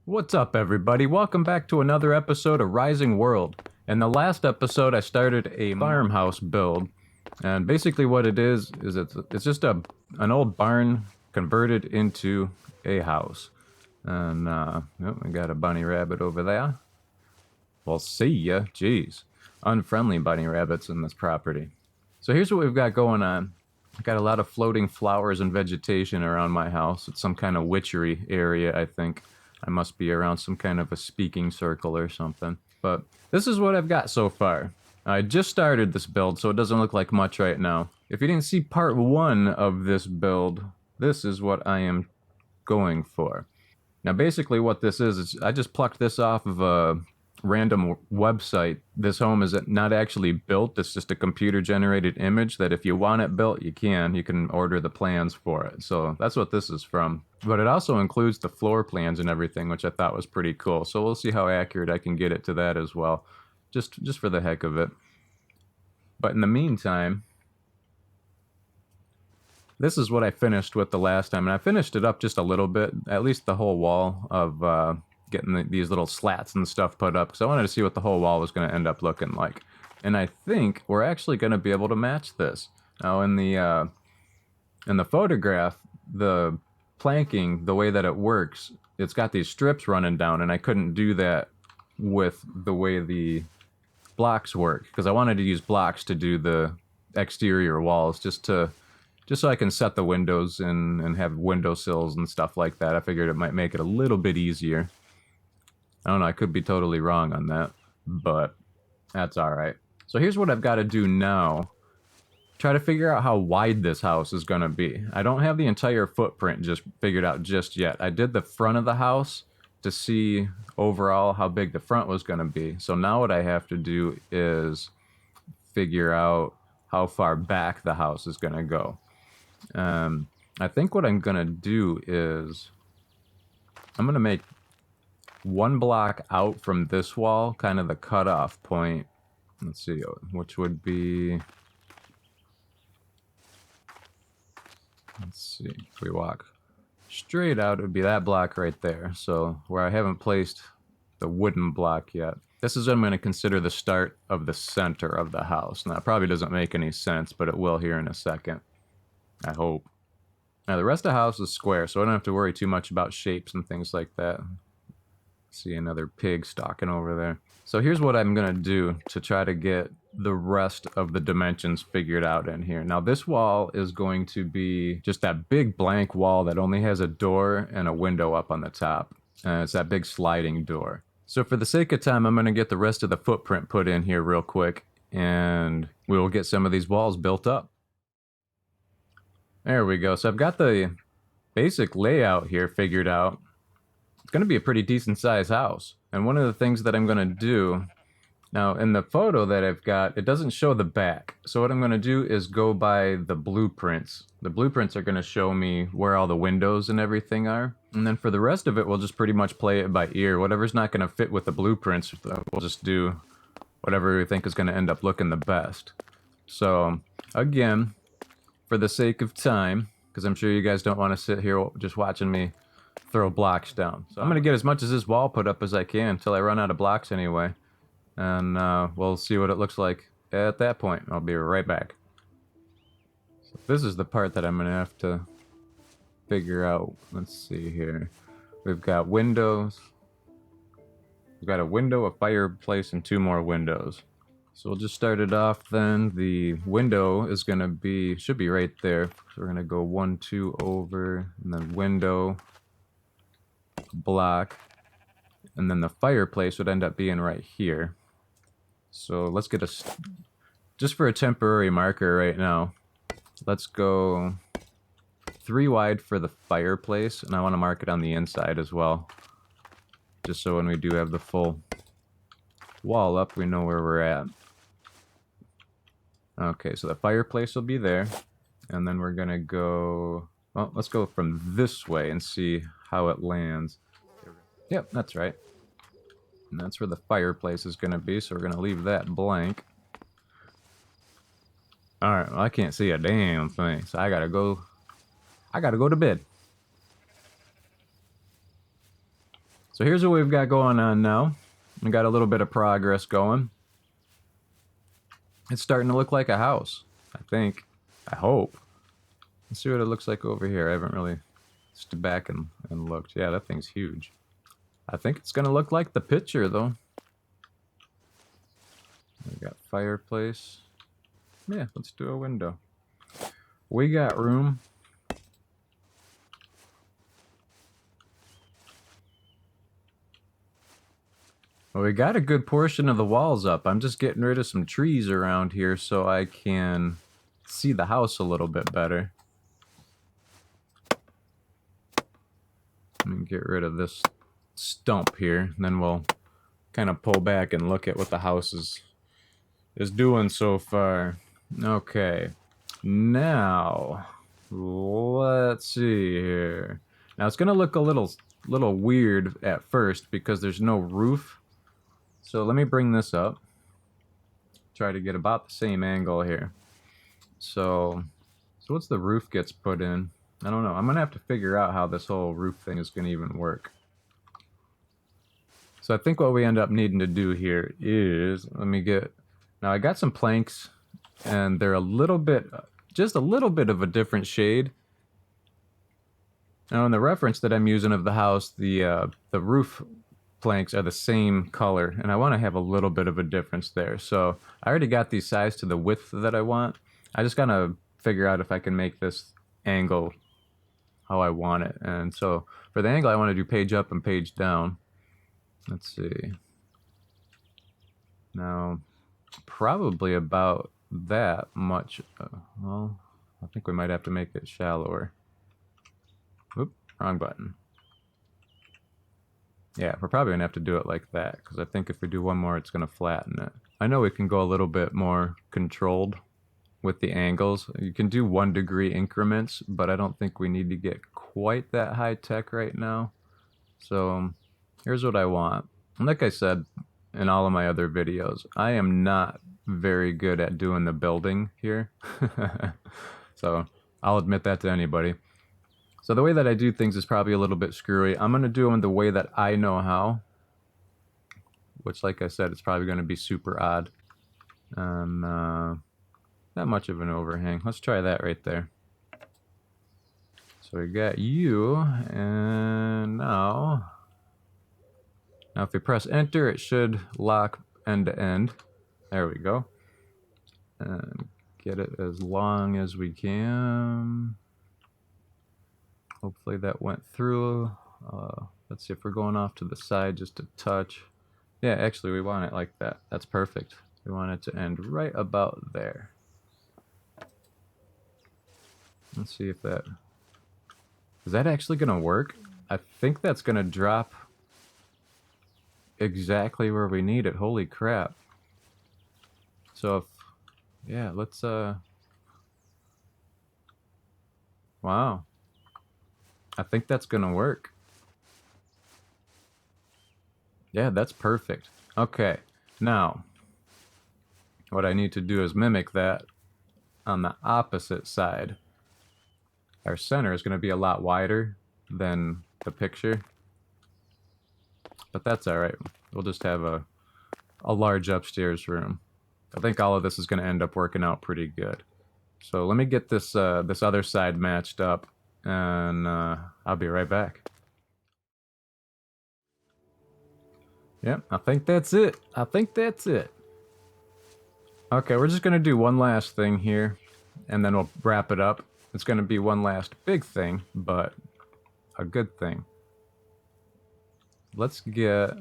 What's up, everybody? Welcome back to another episode of Rising World. In the last episode, I started a farmhouse build, and basically what it is it's just an old barn converted into a house. And we got a bunny rabbit over there. Well, see ya. Jeez, unfriendly bunny rabbits in this property. So here's what we've got going on. I've got a lot of floating flowers and vegetation around my house. It's some kind of witchery area, I think. I must be around some kind of a speaking circle or something. But this is what I've got so far. I just started this build, so it doesn't look like much right now. If you didn't see part 1 of this build, this is what I am going for. Now, basically what this is I just plucked this off of a random website. This home is not actually built. It's just a computer-generated image that if you want it built, you can order the plans for it. So that's what this is from. But it also includes the floor plans and everything, which I thought was pretty cool. So we'll see how accurate I can get it to that as well, just for the heck of it. But in the meantime, this is what I finished with the last time, and I finished it up just a little bit, at least the whole wall of getting these little slats and stuff put up, because I wanted to see what the whole wall was going to end up looking like. And I think we're actually going to be able to match this. Now, in the photograph, the planking, the way that it works, it's got these strips running down, and I couldn't do that with the way the blocks work, because I wanted to use blocks to do the exterior walls, just so I can set the windows and have windowsills and stuff like that. I figured it might make it a little bit easier. I don't know, I could be totally wrong on that, but that's alright. So here's what I've got to do now. Try to figure out how wide this house is going to be. I don't have the entire footprint just figured out just yet. I did the front of the house to see overall how big the front was going to be. So now what I have to do is figure out how far back the house is going to go. I think what I'm going to do is I'm going to make one block out from this wall, kind of the cutoff point. Let's see, which would be... Let's see, if we walk straight out, it would be that block right there. So where I haven't placed the wooden block yet. This is what I'm going to consider the start of the center of the house. Now, it probably doesn't make any sense, but it will here in a second. I hope. Now, the rest of the house is square, so I don't have to worry too much about shapes and things like that. See another pig stalking over there. So here's what I'm going to do to try to get the rest of the dimensions figured out in here. Now, this wall is going to be just that big blank wall that only has a door and a window up on the top. It's that big sliding door. So for the sake of time, I'm going to get the rest of the footprint put in here real quick, and we will get some of these walls built up. There we go. So I've got the basic layout here figured out. It's going to be a pretty decent sized house. And one of the things that I'm going to do, now in the photo that I've got, it doesn't show the back. So what I'm going to do is go by the blueprints. The blueprints are going to show me where all the windows and everything are. And then for the rest of it, we'll just pretty much play it by ear. Whatever's not going to fit with the blueprints, we'll just do whatever we think is going to end up looking the best. So again, for the sake of time, because I'm sure you guys don't want to sit here just watching me throw blocks down. So I'm going to get as much of this wall put up as I can until I run out of blocks anyway. And we'll see what it looks like at that point. I'll be right back. So this is the part that I'm going to have to figure out. Let's see here. We've got windows. We've got a window, a fireplace, and 2 more windows. So we'll just start it off then. The window is going to be, should be right there. So we're going to go 1, 2 over, and then window, block, and then the fireplace would end up being right here. So let's get just for a temporary marker right now, let's go 3 wide for the fireplace, and I want to mark it on the inside as well. Just so when we do have the full wall up, we know where we're at. Okay, so the fireplace will be there, and then we're gonna go, well, let's go from this way and see how it lands. Yep, that's right. And that's where the fireplace is gonna be, so we're gonna leave that blank. Alright, well, I can't see a damn thing, so I gotta go to bed. So here's what we've got going on now. We got a little bit of progress going. It's starting to look like a house, I think. I hope. Let's see what it looks like over here. I haven't really stood back and looked. Yeah, that thing's huge. I think it's going to look like the picture, though. We got fireplace. Yeah, let's do a window. We got room. Well, we got a good portion of the walls up. I'm just getting rid of some trees around here so I can see the house a little bit better. Let me get rid of this stump here, and then we'll kind of pull back and look at what the house is doing so far. Okay, now let's see here. Now it's gonna look a little weird at first because there's no roof. So let me bring this up. Try to get about the same angle here. So once the roof gets put in, I don't know. I'm gonna have to figure out how this whole roof thing is gonna even work. So I think what we end up needing to do here is, now I got some planks and they're a little bit, just a little bit of a different shade. Now in the reference that I'm using of the house, the roof planks are the same color, and I want to have a little bit of a difference there. So I already got these sized to the width that I want. I just gotta figure out if I can make this angle how I want it. And so for the angle, I want to do page up and page down. Let's see. Now, probably about that much. Well, I think we might have to make it shallower. Oop, wrong button. Yeah, we're probably gonna have to do it like that, because I think if we do one more, it's gonna flatten it. I know we can go a little bit more controlled with the angles. You can do 1 degree increments, but I don't think we need to get quite that high tech right now. So here's what I want. And like I said in all of my other videos, I am not very good at doing the building here. So I'll admit that to anybody. So the way that I do things is probably a little bit screwy. I'm going to do them the way that I know how. Which, like I said, it's probably going to be super odd. Not much of an overhang. Let's try that right there. So we got you, and now if we press enter, it should lock end to end. There we go. And get it as long as we can. Hopefully that went through. Let's see if we're going off to the side just a touch. Yeah, actually we want it like that. That's perfect. We want it to end right about there. Let's see if that... Is that actually going to work? I think that's going to drop exactly where we need it. Holy crap. So if... Yeah, let's... Wow. I think that's going to work. Yeah, that's perfect. Okay, now, what I need to do is mimic that on the opposite side. Our center is going to be a lot wider than the picture. But that's alright. We'll just have a large upstairs room. I think all of this is going to end up working out pretty good. So let me get this this other side matched up, and I'll be right back. Yep, I think that's it. I think that's it. Okay, we're just going to do one last thing here, and then we'll wrap it up. It's going to be one last big thing, but a good thing. Let's get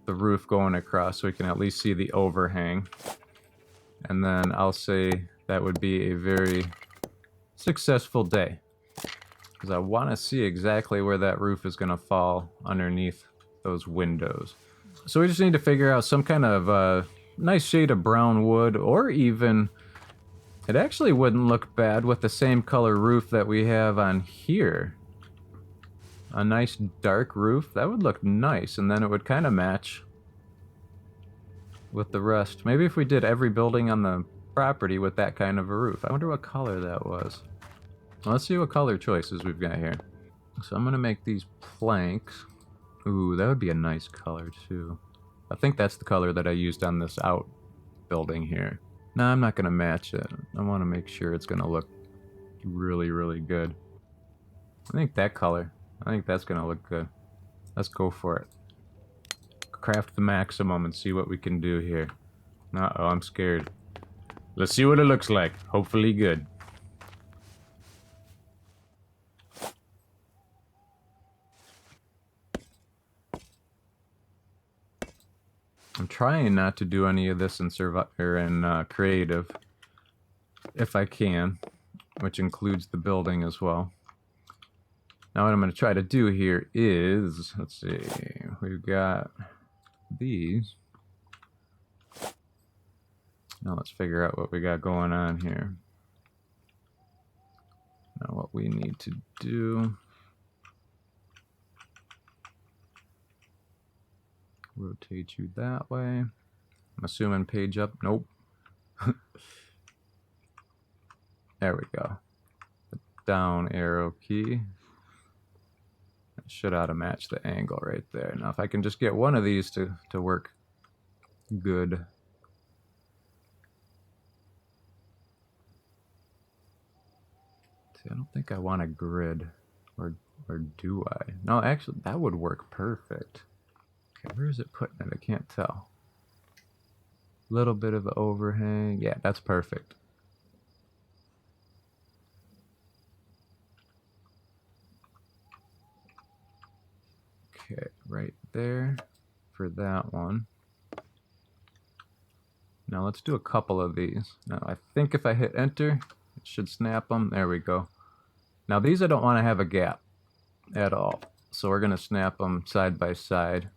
the roof going across so we can at least see the overhang. And then I'll say that would be a very successful day. Because I want to see exactly where that roof is going to fall underneath those windows. So we just need to figure out some kind of nice shade of brown wood, or even... It actually wouldn't look bad with the same color roof that we have on here. A nice dark roof, that would look nice, and then it would kind of match with the rest. Maybe if we did every building on the property with that kind of a roof. I wonder what color that was. Well, let's see what color choices we've got here. So I'm going to make these planks. Ooh, that would be a nice color too. I think that's the color that I used on this outbuilding here. No, I'm not gonna match it. I want to make sure it's gonna look really, really good. I think that color. I think that's gonna look good. Let's go for it. Craft the maximum and see what we can do here. Uh-oh, I'm scared. Let's see what it looks like. Hopefully good. I'm trying not to do any of this in creative, if I can, which includes the building as well. Now what I'm going to try to do here is, let's see, we've got these. Now let's figure out what we got going on here. Now what we need to do, rotate you that way. I'm assuming page up. Nope. There we go. The down arrow key. That should ought to match the angle right there. Now if I can just get one of these to work good. See, I don't think I want a grid. Or do I? No, actually, that would work perfect. Okay, where is it putting it? I can't tell. Little bit of overhang. Yeah, that's perfect. Okay, right there for that one. Now let's do a couple of these. Now I think if I hit enter, it should snap them. There we go. Now these I don't want to have a gap at all. So we're going to snap them side by side.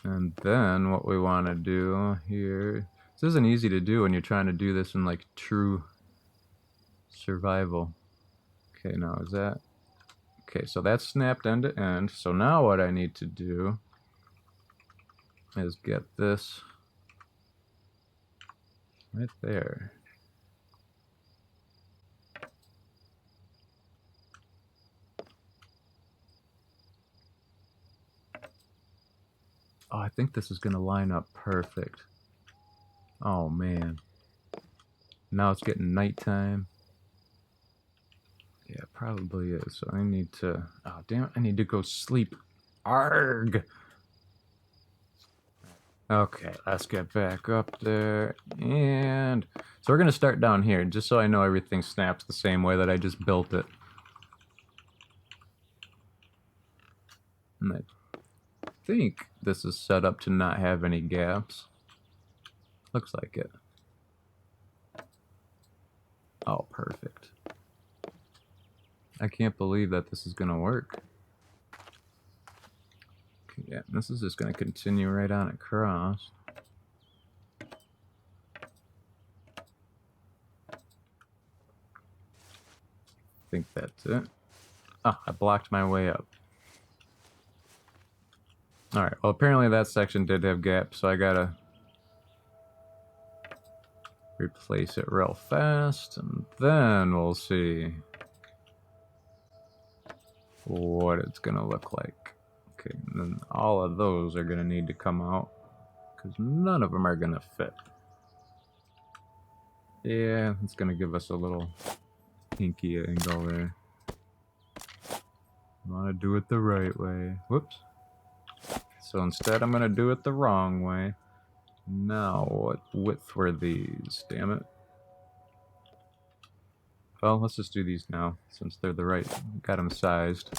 And then what we want to do here, this isn't easy to do when you're trying to do this in like true survival. Okay, now is that, okay, so that's snapped end to end. So now what I need to do is get this right there. Oh, I think this is going to line up perfect. Oh, man. Now it's getting nighttime. Yeah, it probably is. So I need to... Oh, damn it. I need to go sleep. Arg! Okay, let's get back up there. And... So we're going to start down here, just so I know everything snaps the same way that I just built it. And I think this is set up to not have any gaps. Looks like it. Oh, perfect. I can't believe that this is gonna work. Okay, yeah, this is just gonna continue right on across. I think that's it. Ah, I blocked my way up. Alright, well apparently that section did have gaps, so I gotta replace it real fast, and then we'll see what it's gonna look like. Okay, and then all of those are gonna need to come out, because none of them are gonna fit. Yeah, it's gonna give us a little hinky angle there. I wanna do it the right way. Whoops. So instead I'm gonna do it the wrong way. Now, what width were these? Damn it. Well, let's just do these now, since they're the right... Got them sized.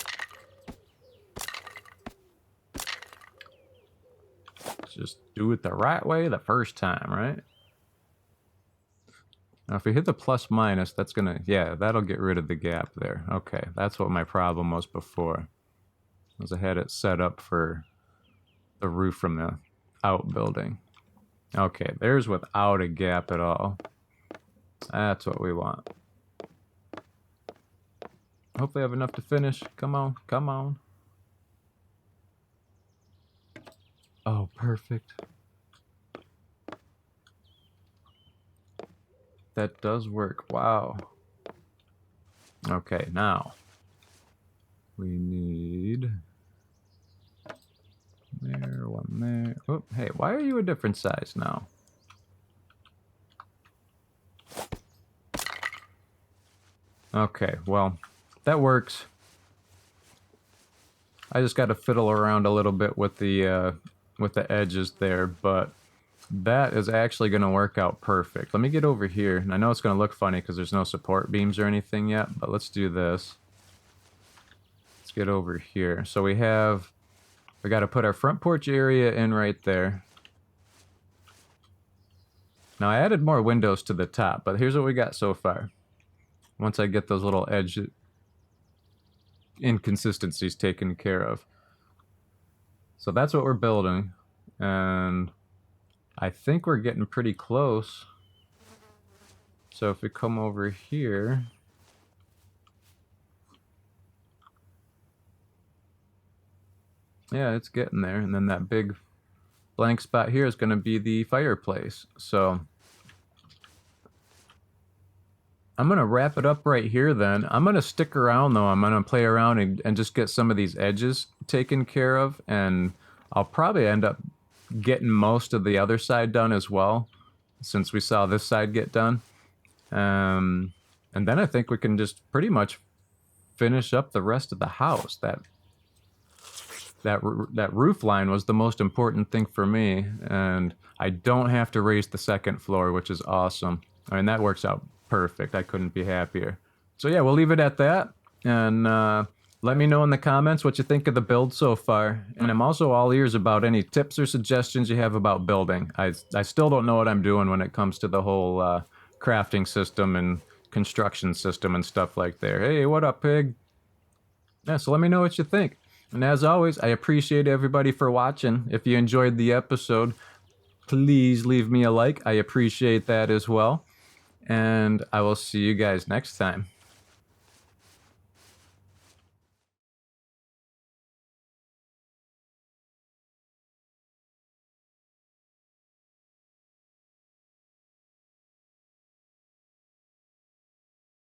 Just do it the right way the first time, right? Now, if we hit the plus minus, that's gonna... Yeah, that'll get rid of the gap there. Okay, that's what my problem was before. Was I had it set up for the roof from the outbuilding. Okay, there's without a gap at all. That's what we want. Hopefully I have enough to finish. Come on, come on. Oh, perfect. That does work. Wow. Okay, now we need Why are you a different size now? Okay, well, that works. I just got to fiddle around a little bit with the edges there, but that is actually going to work out perfect. Let me get over here. And I know it's going to look funny because there's no support beams or anything yet, but let's do this. Let's get over here. So we got to put our front porch area in right there. Now I added more windows to the top, but here's what we got so far. Once I get those little edge inconsistencies taken care of. So that's what we're building, and I think we're getting pretty close. So if we come over here, yeah, it's getting there. And then that big blank spot here is going to be the fireplace. So I'm going to wrap it up right here then. I'm going to stick around though. I'm going to play around and just get some of these edges taken care of. And I'll probably end up getting most of the other side done as well, since we saw this side get done. And then I think we can just pretty much finish up the rest of the house. That roof line was the most important thing for me, and I don't have to raise the second floor, which is awesome. I mean, that works out perfect. I couldn't be happier. So yeah, we'll leave it at that, and let me know in the comments what you think of the build so far. And I'm also all ears about any tips or suggestions you have about building. I still don't know what I'm doing when it comes to the whole crafting system and construction system and stuff like that. Hey, what up, pig? Yeah, so let me know what you think. And as always, I appreciate everybody for watching. If you enjoyed the episode, please leave me a like. I appreciate that as well. And I will see you guys next time.